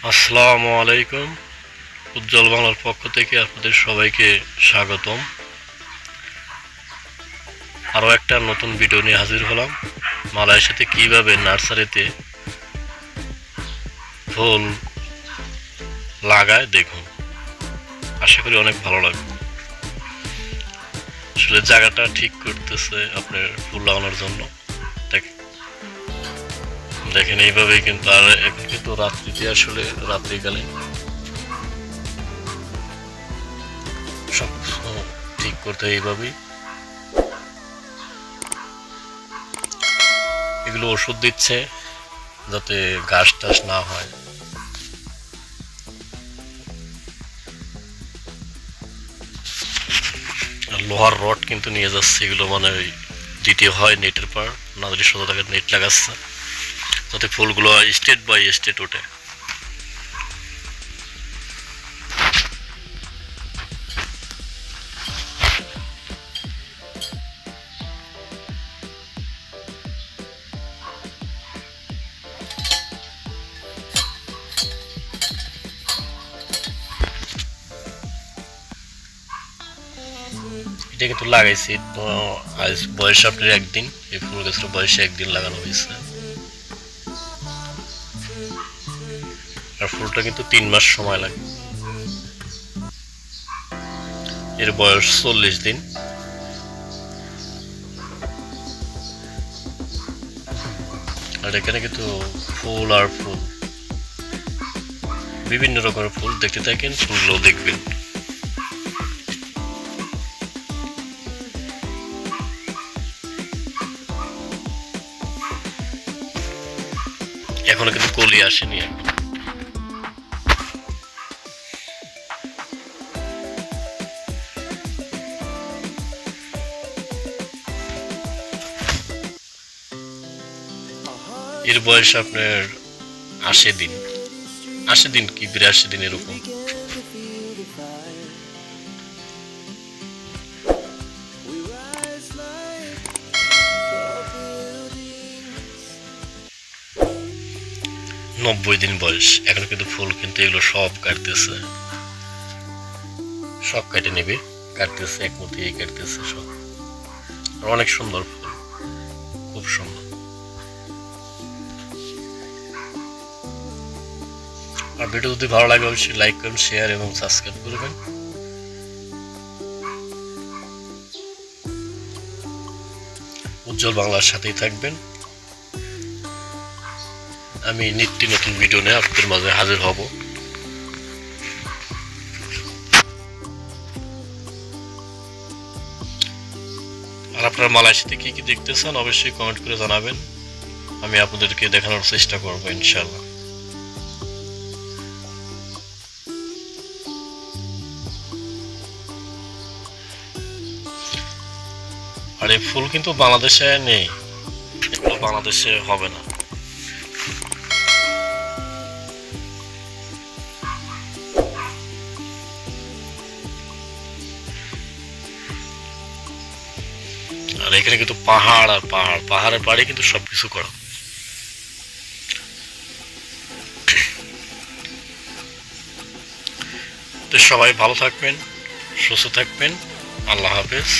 আসসালামু আলাইকুম। উজ্জ্বল বাংলার পক্ষ থেকে আপনাদের সবাইকে স্বাগতম। আরও একটা নতুন ভিডিও নিয়ে হাজির হলাম। মালয়েশিয়াতে কিভাবে নার্সারিতে ফুল লাগায় দেখুন, আশা করি অনেক ভালো লাগবে। আসলে জায়গাটা ঠিক করতেছে আপনার ফুল লাগানোর জন্য। দেখেন এইভাবেই কিন্তু, আর এখন কিন্তু রাত্রিতে, আসলে রাত্রিকালে সব ঠিক করতে এইভাবেই। এগুলো ওষুধ দিচ্ছে যাতে ঘাস টাস না হয়। লোহার রড কিন্তু নিয়ে যাচ্ছে, এগুলো মানে দিতে হয় নেটের পার, না যদি ১৭ টাকার নেট লাগাচ্ছে যাতে ফুলগুলো স্টেট বাই স্টেট ওঠে। এটা কিন্তু লাগাইছি তো, আজ বয়স আপনার একদিন, এই ফুল গাছের বয়সে একদিন লাগানো হয়েছে। আর ফুলটা কিন্তু ৩ মাস সময় লাগে। এর বয়স ৪০ দিন। আর এখানে কিন্তু ফুল আর ফুল, বিভিন্ন রকমের ফুল। দেখতে থাকেন, ফুলগুলো দেখবেন। এখনো কিন্তু কলি আসেনি। এর বয়স আপনার ৮০ দিন, ৮০ দিন কি ৮২ দিন এরকম। নব্বই দিন বয়স। এখন কিন্তু ফুল কিন্তু এগুলো সব কাটতেছে, সব কেটে নেবে, কাটতেছে এক মধ্যে কাটতেছে সব। অনেক সুন্দর ফুল, খুব সুন্দর। আর ভিডিও যদি ভালো লাগে অবশ্যই লাইক করুন, শেয়ার এবং সাবস্ক্রাইব করবেন। উজ্জ্বল বাংলার সাথেই থাকবেন। আমি নিত্য নতুন ভিডিও নিয়ে আপনাদের মাঝে হাজির হব। আর আপনারা মালয়েশিয়াতে কি কি দেখতেছেন অবশ্যই কমেন্ট করে জানাবেন, আমি আপনাদেরকে দেখানোর চেষ্টা করবো ইনশাআল্লাহ। আর এই ফুল কিন্তু বাংলাদেশে নেই, এগুলো বাংলাদেশে হবে না। আর এখানে কিন্তু পাহাড় আর পাহাড়, পাহাড়ের পাড়ে কিন্তু সবকিছু করা। তো সবাই ভালো থাকবেন, সুস্থ থাকবেন। আল্লাহ হাফেজ।